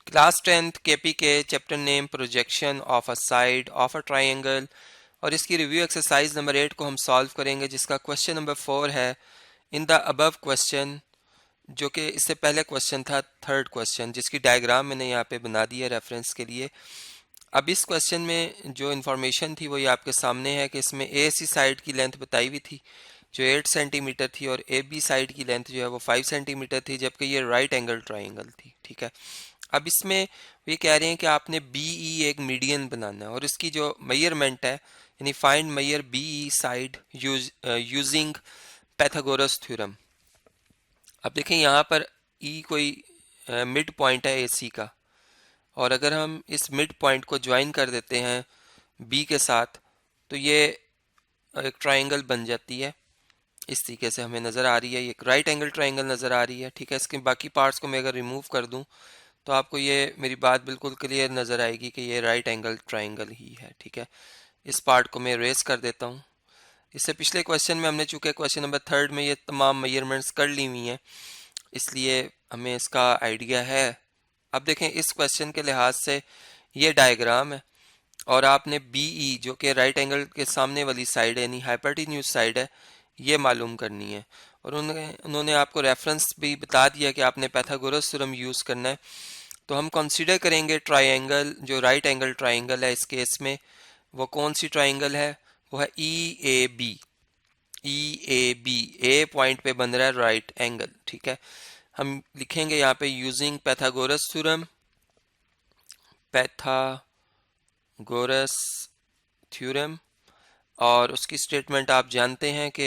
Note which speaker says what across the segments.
Speaker 1: Class 10th KP के chapter name projection of a side of a triangle और इसकी review exercise number 8 को हम सॉल्व करेंगे, जिसका क्वेश्चन नंबर 4 है। इन द अबव क्वेश्चन, जो कि इससे पहले क्वेश्चन था थर्ड क्वेश्चन, जिसकी डायग्राम मैंने यहाँ पे बना दी है रेफरेंस के लिए। अब इस क्वेश्चन में जो इन्फॉर्मेशन थी वो ये आपके सामने है कि इसमें ए सी साइड की लेंथ बताई हुई थी जो 8 सेंटीमीटर थी और ए बी साइड की लेंथ जो है वो 5 सेंटीमीटर थी, जबकि ये राइट एंगल ट्राइंगल थी। ठीक है, अब इसमें ये कह रहे हैं कि आपने बी ई एक मीडियन बनाना है और इसकी जो मेजरमेंट है, यानी find measure B E side using Pythagoras theorem. अब देखें यहाँ पर ई कोई मिड पॉइंट है ए सी का, और अगर हम इस मिड पॉइंट को ज्वाइन कर देते हैं बी के साथ तो ये एक ट्राइंगल बन जाती है। इस तरीके से हमें नज़र आ रही है, ये एक राइट एंगल ट्राइंगल नज़र आ रही है। ठीक है, इसके बाकी पार्ट्स को मैं अगर रिमूव कर दूं तो आपको ये मेरी बात बिल्कुल क्लियर नज़र आएगी कि ये राइट एंगल ट्राइंगल ही है। ठीक है, इस पार्ट को मैं रेस कर देता हूँ। इससे पिछले क्वेश्चन में हमने चूँकि क्वेश्चन नंबर थर्ड में ये तमाम मेजरमेंट्स कर ली हुई हैं, इसलिए हमें इसका आइडिया है। अब देखें इस क्वेश्चन के लिहाज से ये डायग्राम है और आपने बी ई जो कि राइट एंगल के सामने वाली साइड है यानी हाइपोटेन्यूज साइड है, ये मालूम करनी है। और उन्होंने आपको रेफरेंस भी बता दिया कि आपने पैथागोरस थ्योरम यूज़ करना है। तो हम कंसीडर करेंगे ट्राइंगल, जो राइट एंगल ट्राइंगल है इस केस में, वो कौन सी ट्राइंगल है? वो है E A B. E A B, A point पे बन रहा है राइट एंगल। ठीक है, हम लिखेंगे यहाँ पे using Pythagoras theorem, Pythagoras theorem. और उसकी स्टेटमेंट आप जानते हैं कि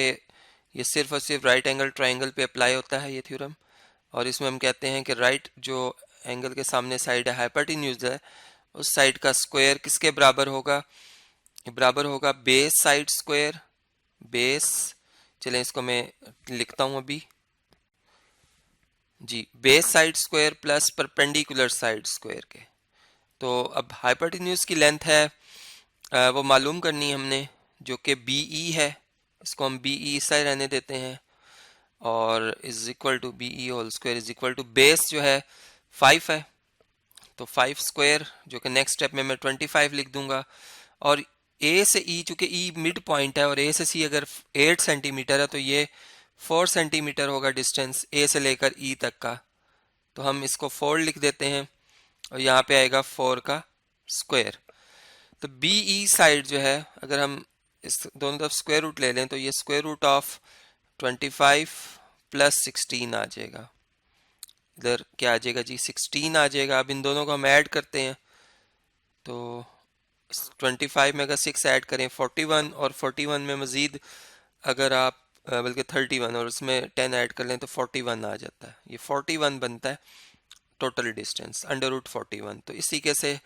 Speaker 1: ये सिर्फ और सिर्फ राइट एंगल ट्राइंगल पे अप्लाई होता है ये थ्योरम। और इसमें हम कहते हैं कि राइट जो एंगल के सामने साइड है हाइपोटेन्यूज है, उस साइड का स्क्वायर किसके बराबर होगा? ये बराबर होगा बेस साइड स्क्वायर। बेस, चलें इसको मैं लिखता हूँ अभी जी, base side square plus perpendicular side square के। तो अब हाइपोटेन्यूज की लेंथ है वो मालूम करनी है हमने, जो कि बी ई है। इसको हम बी ई ऐसा ही रहने देते हैं और is equal to B E whole square is equal to base जो है 5 है, तो 5 स्क्वायर, जो कि नेक्स्ट स्टेप में मैं 25 लिख दूंगा। और ए से ई, चूंकि ई मिड पॉइंट है और ए से सी अगर 8 सेंटीमीटर है तो ये 4 सेंटीमीटर होगा डिस्टेंस ए से लेकर ई तक का। तो हम इसको 4 लिख देते हैं और यहाँ पे आएगा 4 का स्क्वायर। तो बी ई साइड जो है, अगर हम इस दोनों तरफ स्क्वायर रूट ले लें तो ये स्क्वायर रूट ऑफ 25 प्लस 16 आ जाएगा। इधर क्या आ जाएगा जी? 16 आ जाएगा। अब इन दोनों को हम ऐड करते हैं तो 25 में अगर 6 ऐड करें 41, और 41 में मज़ीद अगर आप बल्कि 31 और उसमें 10 ऐड कर लें तो 41 आ जाता है। ये 41 बनता है टोटल डिस्टेंस अंडर रूट 41। तो इस तरीके से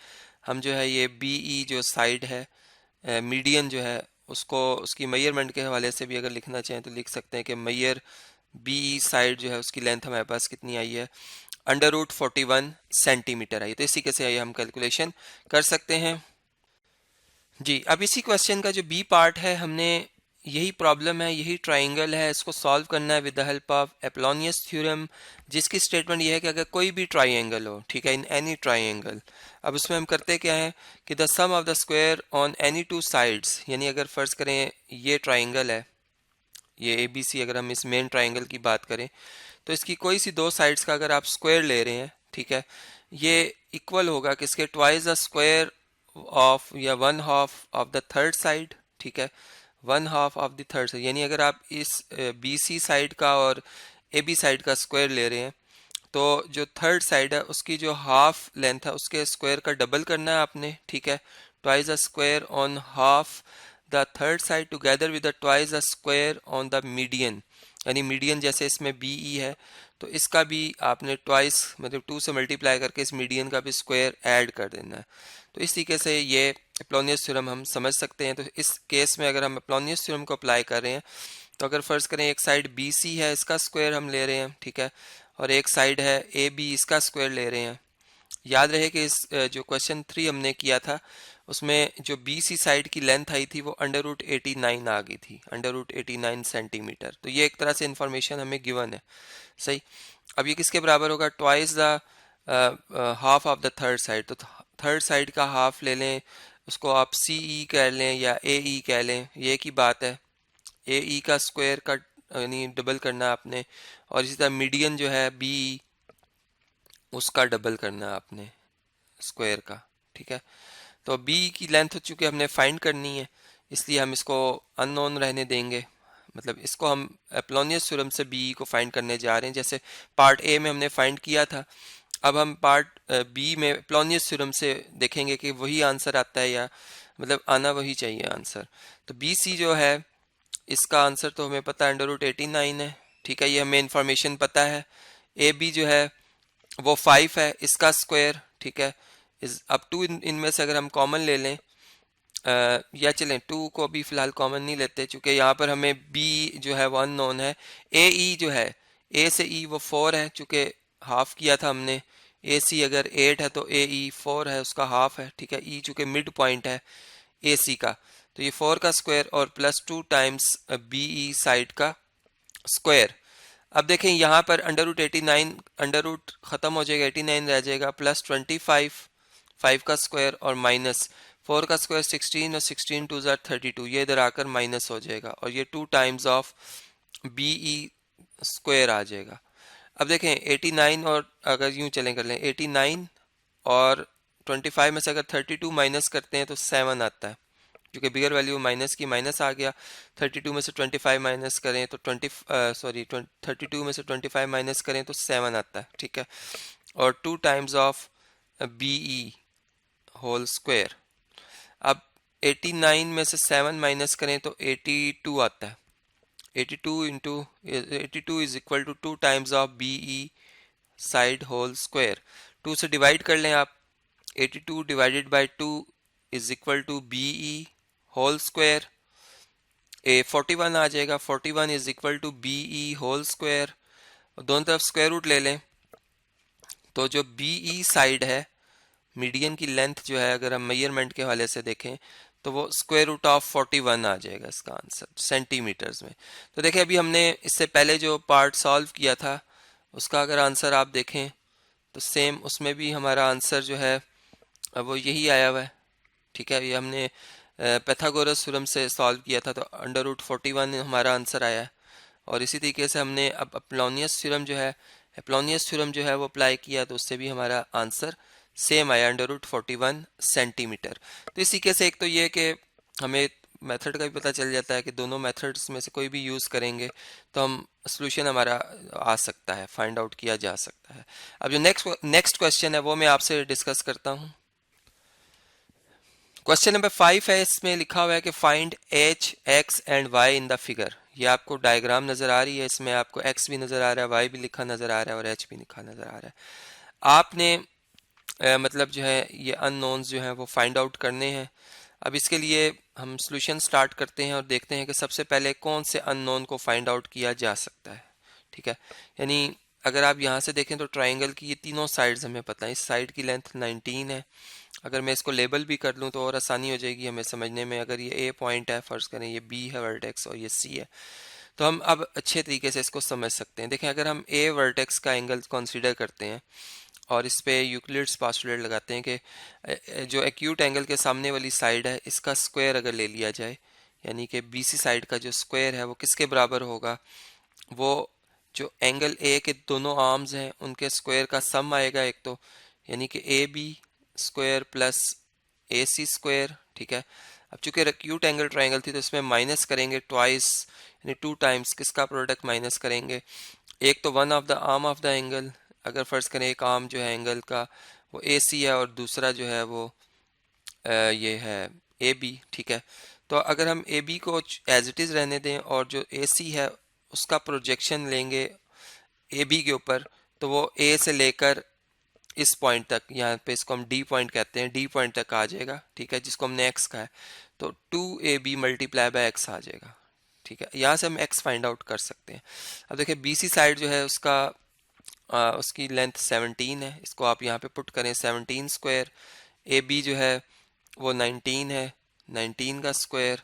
Speaker 1: हम जो है ये बी ई जो साइड है मीडियन जो है उसको उसकी मेजरमेंट के हवाले से भी अगर लिखना चाहें तो लिख सकते हैं कि मेजर बी ई साइड जो है उसकी लेंथ हमारे पास कितनी आई है? अंडर रूट 41 सेंटीमीटर आई। तो इसी के से हम कैलकुलेशन कर सकते हैं जी। अब इसी क्वेश्चन का जो बी पार्ट है, हमने यही प्रॉब्लम है, यही ट्राइंगल है, इसको सॉल्व करना है with the help of Apollonius theorem, जिसकी स्टेटमेंट ये है कि अगर कोई भी ट्राइंगल हो, ठीक है, इन एनी ट्राइंगल। अब उसमें हम करते क्या है कि the sum of the square on any two sides, यानी अगर फर्ज करें ये ट्राइंगल है, ये ए बी सी, अगर हम इस मेन ट्राइंगल की बात करें तो इसकी कोई सी दो साइड्स का अगर आप स्क्वायर ले रहे हैं, ठीक है, ये इक्वल होगा किसके? ट्वाइस द स्क्वायर ऑफ या one half of the third side. ठीक है, one half of the third side, यानी अगर आप इस बी सी साइड का और ए बी साइड का स्क्वायर ले रहे हैं तो जो थर्ड साइड है उसकी जो हाफ लेंथ है उसके स्क्वायर का डबल करना है आपने। ठीक है, twice the square on half the third side together with the twice the square on the median, यानी मीडियन जैसे इसमें बी ई है तो इसका भी आपने ट्वाइस मतलब 2 से मल्टीप्लाई करके इस मीडियन का भी स्क्वायर ऐड कर देना है। तो इस तरीके से ये एप्लोनियस थ्योरम हम समझ सकते हैं। तो इस केस में अगर हम एप्लोनियस थ्योरम को अप्लाई कर रहे हैं तो अगर फर्ज करें एक साइड बी सी है, इसका स्क्वायर हम ले रहे हैं, ठीक है, और एक साइड है ए बी, इसका स्क्वायर ले रहे हैं। याद रहे कि इस जो क्वेश्चन 3 हमने किया था उसमें जो बी सी साइड की लेंथ आई थी वो अंडर रूट 89 आ गई थी, अंडर रूट 89 सेंटीमीटर। तो ये एक तरह से इंफॉर्मेशन हमें गिवन है, सही। अब ये किसके बराबर होगा? Twice the half of the third side, तो थर्ड साइड का हाफ ले लें, उसको आप सी ई कह लें या ए ई कह लें, ये की बात है। ए ई का स्क्वायर का यानी डबल करना है आपने, और इसी तरह मीडियन जो है बी ई, उसका डबल करना है आपने स्क्वायर का, ठीक है। तो बी की लेंथ हो चुकी है, हमने फाइंड करनी है, इसलिए हम इसको अननोन रहने देंगे। मतलब इसको हम एप्लोनियस थ्योरम से बी को फाइंड करने जा रहे हैं, जैसे पार्ट ए में हमने फाइंड किया था। अब हम पार्ट बी में एप्लोनियस थ्योरम से देखेंगे कि वही आंसर आता है या मतलब आना वही चाहिए आंसर। तो बी सी जो है इसका आंसर तो हमें पता है √89 है, ठीक है, ये हमें इंफॉर्मेशन पता है। ए बी जो है वो 5 है, इसका स्क्वायर, ठीक है। इस अब टू इनमें से अगर हम कॉमन ले लें, या चलें टू को अभी फिलहाल कॉमन नहीं लेते, क्योंकि यहाँ पर हमें बी जो है वो अननोन है। ए ई जो है, ए से ई वो 4 है, चूंकि हाफ किया था हमने। ए सी अगर 8 है तो ए ई 4 है, उसका हाफ है, ठीक है। ई चूंकि मिड पॉइंट है ए सी का, तो ये 4 का स्क्वायर और +2 टाइम्स बी ई साइड का स्क्वायर। अब देखें यहाँ पर √89, अंडर रूट खत्म हो जाएगा, 89 रह जाएगा, +25, 5 का स्क्वायर और माइनस 4 का स्क्वायर 16, और 16 टू ज़ार 32, ये इधर आकर माइनस हो जाएगा, और ये 2 times of B E square आ जाएगा। अब देखें 89, और अगर यूं चलें कर लें 89 और 25 में से अगर 32 माइनस करते हैं तो 7 आता है, क्योंकि बिगर वैल्यू माइनस की माइनस आ गया। 32 में से 25 माइनस करें तो 32 में से 25 माइनस करें तो 7 आता है, ठीक है। और 2 times of B E whole square. अब 89 में से 7 माइनस करें तो 82 आता है। 82 is equal to 2 times of B E side whole square. 2 से डिवाइड कर लें आप, 82 divided by 2 is equal to B E whole square. 41 आ जाएगा, 41 is equal to B E whole square. दोनों तरफ स्क्वायर रूट ले लें, तो जो बी ई साइड है, मीडियन की लेंथ जो है, अगर हम मेजरमेंट के हवाले से देखें तो वो स्क्वायर रूट ऑफ 41 आ जाएगा इसका आंसर सेंटीमीटर्स में। तो देखिए अभी हमने इससे पहले जो पार्ट सॉल्व किया था उसका अगर आंसर आप देखें तो सेम उसमें भी हमारा आंसर जो है वो यही आया हुआ है, ठीक है। ये हमने पैथागोरस थ्योरम से सॉल्व किया था, तो √41 हमारा आंसर आया है। और इसी तरीके से हमने अब अपोलोनियस थ्योरम जो है वो अप्लाई किया, तो उससे भी हमारा आंसर सेम आया, √41 सेंटीमीटर। तो इसी के से एक तो ये कि हमें मेथड का भी पता चल जाता है कि दोनों मेथड्स में से कोई भी यूज़ करेंगे तो हम सोल्यूशन हमारा आ सकता है, फाइंड आउट किया जा सकता है। अब जो नेक्स्ट क्वेश्चन है वो मैं आपसे डिस्कस करता हूँ। क्वेश्चन नंबर 5 है, इसमें लिखा हुआ है कि find H, X and Y in the figure. ये आपको डायग्राम नजर आ रही है, इसमें आपको एक्स भी नजर आ रहा है, वाई भी लिखा नजर आ रहा है और एच भी लिखा नजर आ रहा है। आपने मतलब जो है ये अननोन्स जो हैं वो फाइंड आउट करने हैं। अब इसके लिए हम सॉल्यूशन स्टार्ट करते हैं और देखते हैं कि सबसे पहले कौन से अननोन को फाइंड आउट किया जा सकता है, ठीक है। यानी अगर आप यहाँ से देखें तो ट्राइंगल की ये तीनों साइड्स हमें पता है, इस साइड की लेंथ 19 है। अगर मैं इसको लेबल भी कर लूँ तो और आसानी हो जाएगी हमें समझने में। अगर ये ए पॉइंट है, फर्ज करें ये बी है वर्टेक्स और ये सी है, तो हम अब अच्छे तरीके से इसको समझ सकते हैं। देखें अगर हम ए वर्टेक्स का एंगल कंसीडर करते हैं और इस पे यूक्लिड्स पोस्टुलेट लगाते हैं कि जो एक्यूट एंगल के सामने वाली साइड है इसका स्क्वायर अगर ले लिया जाए, यानी कि बीसी साइड का जो स्क्वायर है वो किसके बराबर होगा, वो जो एंगल ए के दोनों आर्म्स हैं उनके स्क्वायर का सम आएगा एक तो, यानी कि A B square plus A C square, ठीक है। अब चूंकि एक्यूट एंगल ट्राइंगल थी तो इसमें माइनस करेंगे ट्वाइस, यानी 2 टाइम्स किसका प्रोडक्ट माइनस करेंगे, एक तो one of the arm of the angle. अगर फर्ज करें एक आर्म जो है एंगल का वो ए सी है और दूसरा जो है वो ये है ए बी, ठीक है। तो अगर हम ए बी को एज इट इज़ रहने दें और जो ए सी है उसका प्रोजेक्शन लेंगे ए बी के ऊपर, तो वो ए से लेकर इस पॉइंट तक, यहाँ पे इसको हम डी पॉइंट कहते हैं, डी पॉइंट तक आ जाएगा, ठीक है, जिसको हमने एक्स कहा है। तो 2ab मल्टीप्लाई बाय एक्स आ जाएगा, ठीक है। यहाँ से हम एक्स फाइंड आउट कर सकते हैं। अब देखिए बीसी साइड जो है उसका उसकी लेंथ 17 है, इसको आप यहाँ पे पुट करें 17 स्क्वायर। ए बी जो है वो 19 है, 19 का स्क्वायर।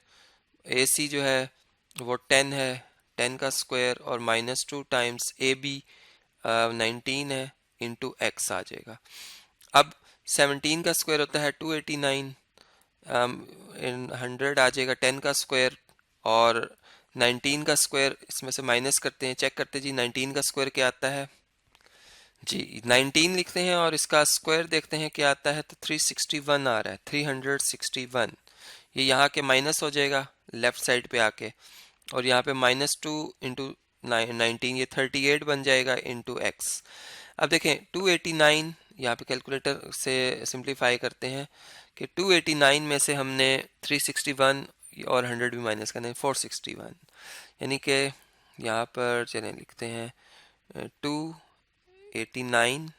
Speaker 1: ए सी जो है वो 10 है, 10 का स्क्वायर और -2 टाइम्स ए बी 19 है, इंटू एक्स आ जाएगा। अब 17 का स्क्वायर होता है 289, इन 100 आ जाएगा 10 का स्क्वायर, और 19 का स्क्वायर इसमें से माइनस करते हैं, चेक करते हैं जी 19 का स्क्वायर क्या आता है जी। 19 लिखते हैं और इसका स्क्वायर देखते हैं क्या आता है, तो 361 आ रहा है, 361। ये यहाँ के माइनस हो जाएगा लेफ्ट साइड पे आके, और यहाँ पे -2 इंटू 19, ये 38 बन जाएगा इंटू एक्स। अब देखें 289, यहाँ पे कैलकुलेटर से सिंप्लीफाई करते हैं कि 289 में से हमने 361 और 100 भी माइनस करने, 461, यानी कि यहाँ पर चलें लिखते हैं 289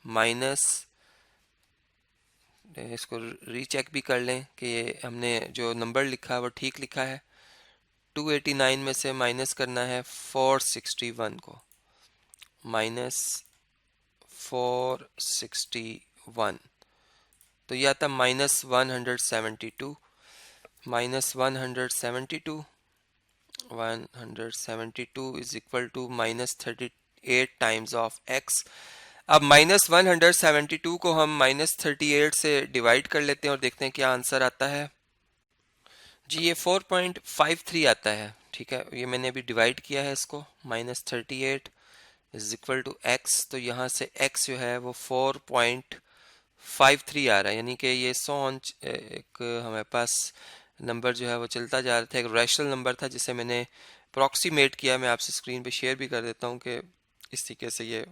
Speaker 1: माइनस, इसको रीचेक भी कर लें कि ये हमने जो नंबर लिखा है वो ठीक लिखा है। 289 में से माइनस करना है 461 को, माइनस 461, तो यह आता -172, -172 is equal to -38 times of X. अब -172 को हम -38 से डिवाइड कर लेते हैं और देखते हैं क्या आंसर आता है जी। ये 4.53 आता है, ठीक है। ये मैंने अभी डिवाइड किया है इसको, -38 इज इक्वल टू एक्स, तो यहाँ से एक्स जो है वो 4.53 आ रहा है, यानी कि ये 100 एक हमारे पास नंबर जो है वो चलता जा रहा था, एक रैशनल नंबर था जिसे मैंने अप्रॉक्सीमेट किया। मैं आपसे स्क्रीन पे शेयर भी कर देता हूँ कि इस तरीके से ये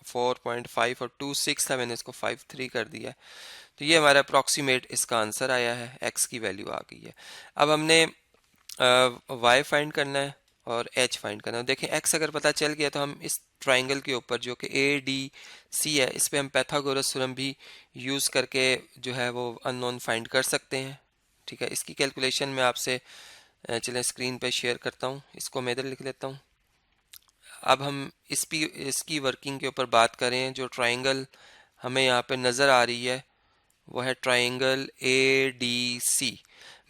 Speaker 1: 4.5 और 26 था, मैंने इसको 53 कर दिया है। तो ये हमारा अप्रॉक्सीमेट इसका आंसर आया है, एक्स की वैल्यू आ गई है। अब हमने वाई फाइंड करना है और एच फाइंड करना है। देखें एक्स अगर पता चल गया तो हम इस ट्राइंगल के ऊपर जो कि ए डी सी है, इस पे हम पैथागोरस थ्योरम भी यूज़ करके जो है वो अननोन फाइंड कर सकते हैं, ठीक है। इसकी कैलकुलेशन मैं आपसे चलें स्क्रीन पे शेयर करता हूँ, इसको मैं इधर लिख लेता हूँ। अब हम इसकी वर्किंग के ऊपर बात करें। जो ट्राइंगल हमें यहाँ पे नज़र आ रही है वो है ट्राइंगल ए डी सी।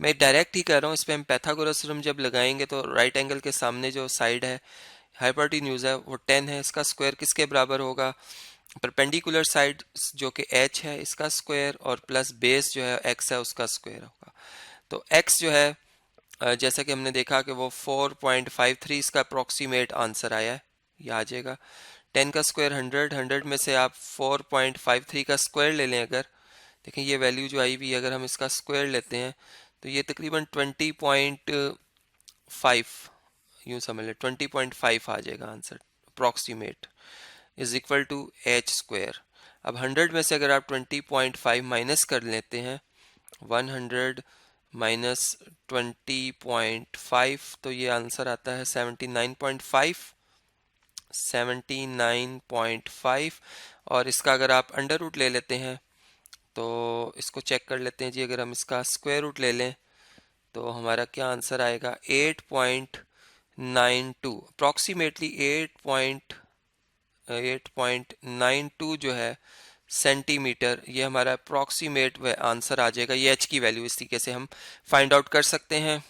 Speaker 1: मैं डायरेक्ट ही कर रहा हूँ, इस पर हम पैथागोरस थ्योरम जब लगाएंगे तो राइट एंगल के सामने जो साइड है हाइपोटेन्यूज है वो 10 है, इसका स्क्वायर किसके बराबर होगा, परपेंडिकुलर साइड जो कि h है इसका स्क्वायर, और प्लस बेस जो है x है उसका स्क्वायर होगा। तो x जो है जैसा कि हमने देखा कि वो 4.53 इसका अप्रॉक्सीमेट आंसर आया है, ये आ जाएगा। 10 का स्क्वायर 100 में से आप 4.53 का स्क्वायर ले लें, अगर देखें ये वैल्यू जो आई हुई है, अगर हम इसका स्क्वायर लेते हैं तो ये तकरीबन 20.5 यूँ समझ लें, 20.5 आ जाएगा answer approximate, is equal to H square. अब 100 में से अगर आप 20.5 माइनस कर लेते हैं, 100 माइनस 20.5, तो ये आंसर आता है 79.5, 79.5। और इसका अगर आप अंडर रूट ले लेते हैं तो इसको चेक कर लेते हैं जी। अगर हम इसका स्क्वायर रूट ले लें तो हमारा क्या आंसर आएगा, 8.92, अप्रॉक्सीमेटली 8.92 जो है सेंटीमीटर, ये हमारा अप्रॉक्सीमेट आंसर आ जाएगा। ये एच की वैल्यू इस तरीके से हम फाइंड आउट कर सकते हैं।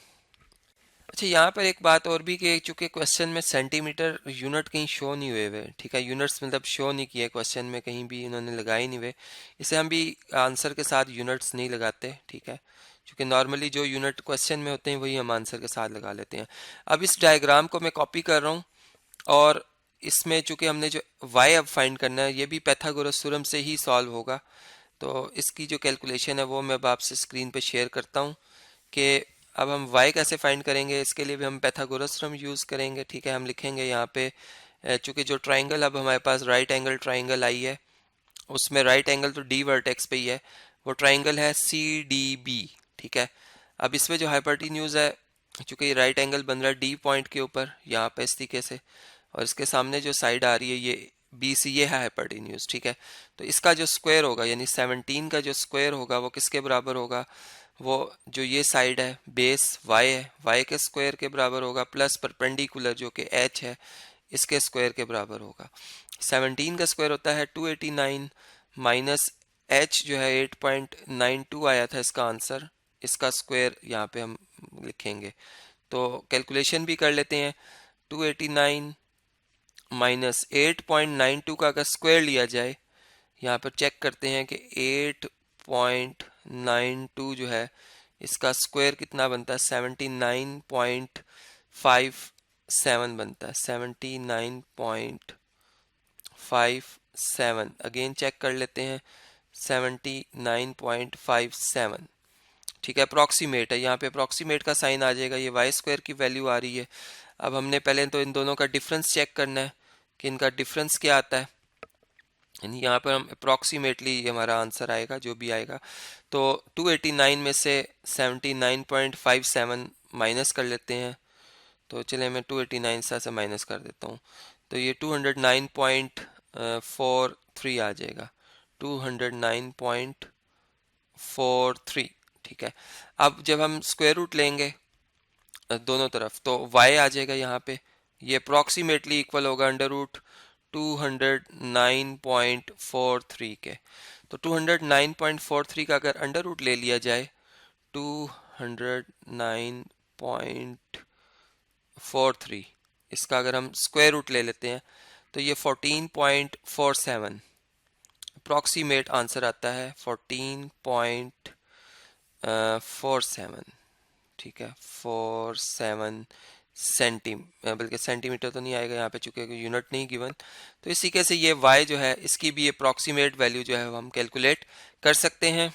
Speaker 1: अच्छा, यहाँ पर एक बात और भी कि चूंकि क्वेश्चन में सेंटीमीटर यूनिट कहीं शो नहीं हुए हुए, ठीक है, यूनिट्स मतलब शो नहीं किए क्वेश्चन में, कहीं भी इन्होंने लगाए नहीं हुए, इसे हम भी आंसर के साथ यूनिट्स नहीं लगाते, ठीक है, क्योंकि नॉर्मली जो यूनिट क्वेश्चन में होते हैं वही हम आंसर के साथ लगा लेते हैं। अब इस डायग्राम को मैं कॉपी कर रहा हूँ, और इसमें चूंकि हमने जो y अब फाइंड करना है ये भी पैथागोरस थ्योरम से ही सॉल्व होगा, तो इसकी जो कैलकुलेशन है वो मैं अब आपसे स्क्रीन पे शेयर करता हूँ कि अब हम y कैसे फाइंड करेंगे। इसके लिए भी हम पैथागोरस थ्योरम यूज़ करेंगे, ठीक है। हम लिखेंगे यहाँ पे चूंकि जो ट्राइंगल अब हमारे पास राइट एंगल ट्राइंगल आई है, उसमें राइट एंगल तो डी वर्टेक्स पे ही है, वो ट्राइंगल है सी डी बी, ठीक है। अब इसमें जो हाइपोटेन्यूज है, चूंकि ये राइट एंगल बन रहा है डी पॉइंट के ऊपर यहाँ पे इस तरीके से, और इसके सामने जो साइड आ रही है ये बी सी, ये है हाइपोटेन्यूज, ठीक है। तो इसका जो स्क्वायर होगा यानी 17 का जो स्क्वायर होगा वो किसके बराबर होगा, वो जो ये साइड है बेस y है, y के स्क्वायर के बराबर होगा, प्लस परपेंडिकुलर जो कि h है इसके स्क्वायर के बराबर होगा। 17 का स्क्वायर होता है 289, माइनस h जो है 8.92 आया था इसका आंसर, इसका स्क्वायर यहाँ पे हम लिखेंगे। तो कैलकुलेशन भी कर लेते हैं, 289 माइनस 8.92 का अगर स्क्वायर लिया जाए, यहाँ पर चेक करते हैं कि 8.92 जो है इसका स्क्वायर कितना बनता है, 79.57 बनता है, 79.57। अगेन चेक कर लेते हैं, 79.57। ठीक है, अप्रॉक्सीमेट है, यहाँ पे अप्रॉक्सीमेट का साइन आ जाएगा, ये वाई स्क्वायर की वैल्यू आ रही है। अब हमने पहले तो इन दोनों का डिफरेंस चेक करना है कि इनका डिफरेंस क्या आता है, यानी यहाँ पर हम अप्रॉक्सीमेटली हमारा आंसर आएगा जो भी आएगा। तो 289 में से 79.57 माइनस कर लेते हैं। तो चलिए मैं 289 से माइनस कर देता हूँ, तो ये 209.43 आ जाएगा, 209.43। ठीक है, अब जब हम स्क्वायर रूट लेंगे दोनों तरफ तो y आ जाएगा यहाँ पे, ये अप्रॉक्सीमेटली इक्वल होगा अंडर रूट 209.43 के। तो 209.43 का अगर अंडर रूट ले लिया जाए, 209.43 इसका अगर हम स्क्वायर रूट ले लेते हैं तो ये 14.47 अप्रॉक्सीमेट आंसर आता है, 14.47। ठीक है, 47 बल्कि सेंटीमीटर तो नहीं आएगा यहाँ पे चूंकि यूनिट नहीं गिवन। तो इसी के से ये y जो है इसकी भी अप्रॉक्सीमेट वैल्यू जो है हम कैलकुलेट कर सकते हैं।